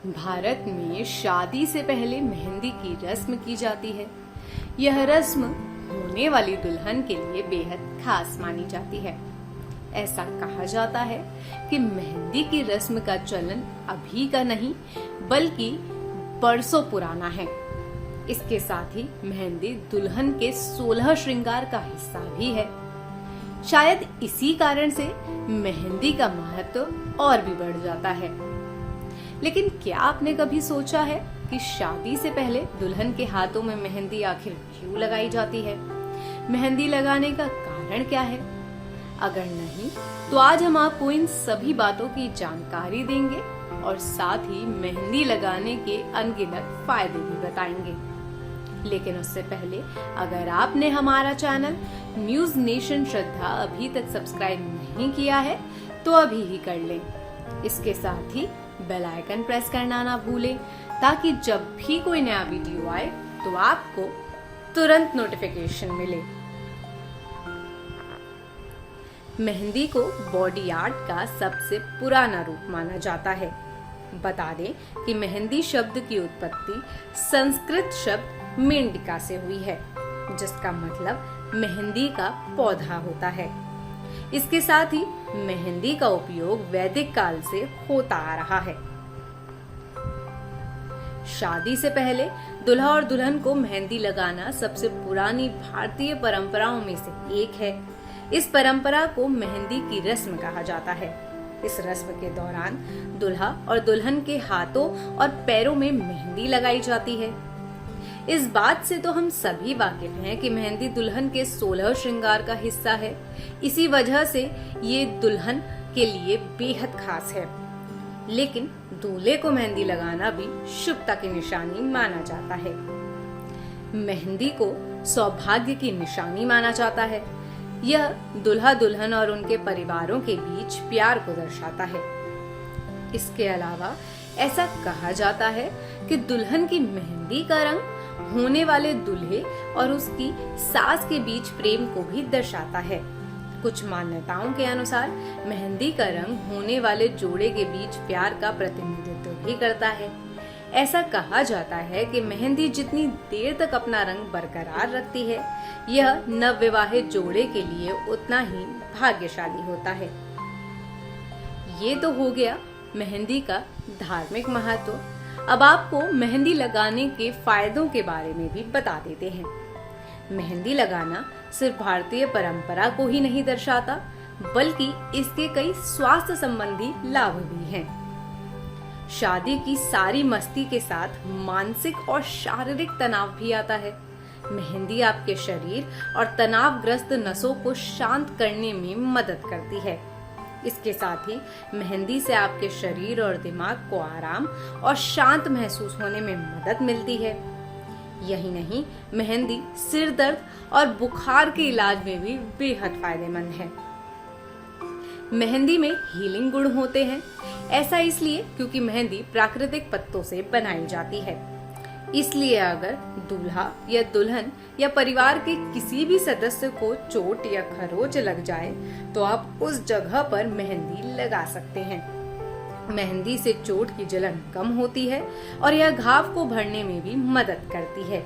भारत में शादी से पहले मेहंदी की रस्म की जाती है। यह रस्म होने वाली दुल्हन के लिए बेहद खास मानी जाती है। ऐसा कहा जाता है कि मेहंदी की रस्म का चलन अभी का नहीं बल्कि बरसों पुराना है। इसके साथ ही मेहंदी दुल्हन के 16 श्रृंगार का हिस्सा भी है। शायद इसी कारण से मेहंदी का महत्व और भी बढ़ जाता है। लेकिन क्या आपने कभी सोचा है कि शादी से पहले दुल्हन के हाथों में मेहंदी आखिर क्यों लगाई जाती है? मेहंदी लगाने का कारण क्या है? अगर नहीं तो आज हम आपको इन सभी बातों की जानकारी देंगे और साथ ही मेहंदी लगाने के अनगिनत फायदे भी बताएंगे। लेकिन उससे पहले अगर आपने हमारा चैनल न्यूज नेशन श्रद्धा अभी तक सब्सक्राइब नहीं किया है तो अभी ही कर लें। इसके साथ ही बेल आइकन प्रेस करना ना भूलें ताकि जब भी कोई नया वीडियो आए तो आपको तुरंत नोटिफिकेशन मिले। मेहंदी को बॉडी आर्ट का सबसे पुराना रूप माना जाता है। बता दें कि मेहंदी शब्द की उत्पत्ति संस्कृत शब्द मेंडिका से हुई है, जिसका मतलब मेहंदी का पौधा होता है। इसके साथ ही मेहंदी का उपयोग वैदिक काल से होता आ रहा है। शादी से पहले दूल्हा और दुल्हन को मेहंदी लगाना सबसे पुरानी भारतीय परंपराओं में से एक है। इस परंपरा को मेहंदी की रस्म कहा जाता है। इस रस्म के दौरान दूल्हा और दुल्हन के हाथों और पैरों में मेहंदी लगाई जाती है। इस बात से तो हम सभी वाकिफ हैं कि मेहंदी दुल्हन के 16 श्रृंगार का हिस्सा है। इसी वजह से ये दुल्हन के लिए बेहद खास है। लेकिन दूल्हे को मेहंदी लगाना भी शुभता की निशानी माना जाता है। मेहंदी को सौभाग्य की निशानी माना जाता है। यह दूल्हा दुल्हन और उनके परिवारों के बीच प्यार को दर्शाता है। इसके अलावा ऐसा कहा जाता है कि दुल्हन की मेहंदी का रंग होने वाले दूल्हे और उसकी सास के बीच प्रेम को भी दर्शाता है। कुछ मान्यताओं के अनुसार मेहंदी का रंग होने वाले जोड़े के बीच प्यार का प्रतिनिधित्व भी करता है। ऐसा कहा जाता है कि मेहंदी जितनी देर तक अपना रंग बरकरार रखती है, यह नवविवाहित जोड़े के लिए उतना ही भाग्यशाली होता है। ये तो हो गया मेहंदी का धार्मिक महत्व। अब आपको मेहंदी लगाने के फायदों के बारे में भी बता देते हैं। मेहंदी लगाना सिर्फ भारतीय परंपरा को ही नहीं दर्शाता बल्कि इसके कई स्वास्थ्य संबंधी लाभ भी हैं। शादी की सारी मस्ती के साथ मानसिक और शारीरिक तनाव भी आता है। मेहंदी आपके शरीर और तनावग्रस्त नसों को शांत करने में मदद करती है। इसके साथ ही मेहंदी से आपके शरीर और दिमाग को आराम और शांत महसूस होने में मदद मिलती है। यही नहीं, मेहंदी सिर दर्द और बुखार के इलाज में भी बेहद फायदेमंद है। मेहंदी में हीलिंग गुण होते हैं। ऐसा इसलिए क्योंकि मेहंदी प्राकृतिक पत्तों से बनाई जाती है। इसलिए अगर दूल्हा या दुल्हन या परिवार के किसी भी सदस्य को चोट या खरोंच लग जाए तो आप उस जगह पर मेहंदी लगा सकते हैं। मेहंदी से चोट की जलन कम होती है और यह घाव को भरने में भी मदद करती है।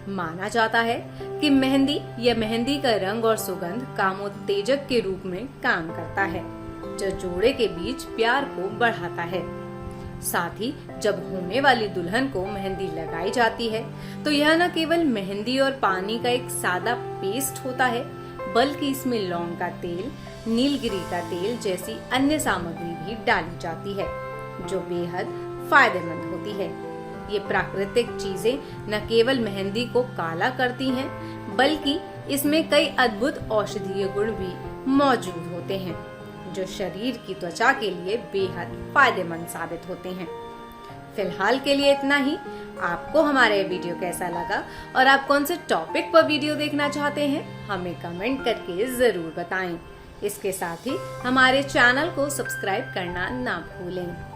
माना जाता है कि मेहंदी या मेहंदी का रंग और सुगंध कामोत्तेजक के रूप में काम करता है, जो जोड़े के बीच प्यार को बढ़ाता है। साथ ही जब होने वाली दुल्हन को मेहंदी लगाई जाती है तो यह न केवल मेहंदी और पानी का एक सादा पेस्ट होता है बल्कि इसमें लौंग का तेल, नीलगिरी का तेल जैसी अन्य सामग्री भी डाली जाती है, जो बेहद फायदेमंद होती है। ये प्राकृतिक चीजें न केवल मेहंदी को काला करती हैं बल्कि इसमें कई अद्भुत औषधीय गुण भी मौजूद होते हैं, जो शरीर की त्वचा के लिए बेहद फायदेमंद साबित होते हैं। फिलहाल के लिए इतना ही। आपको हमारा ये वीडियो कैसा लगा और आप कौन से टॉपिक पर वीडियो देखना चाहते हैं, हमें कमेंट करके जरूर बताएं। इसके साथ ही हमारे चैनल को सब्सक्राइब करना ना भूलें।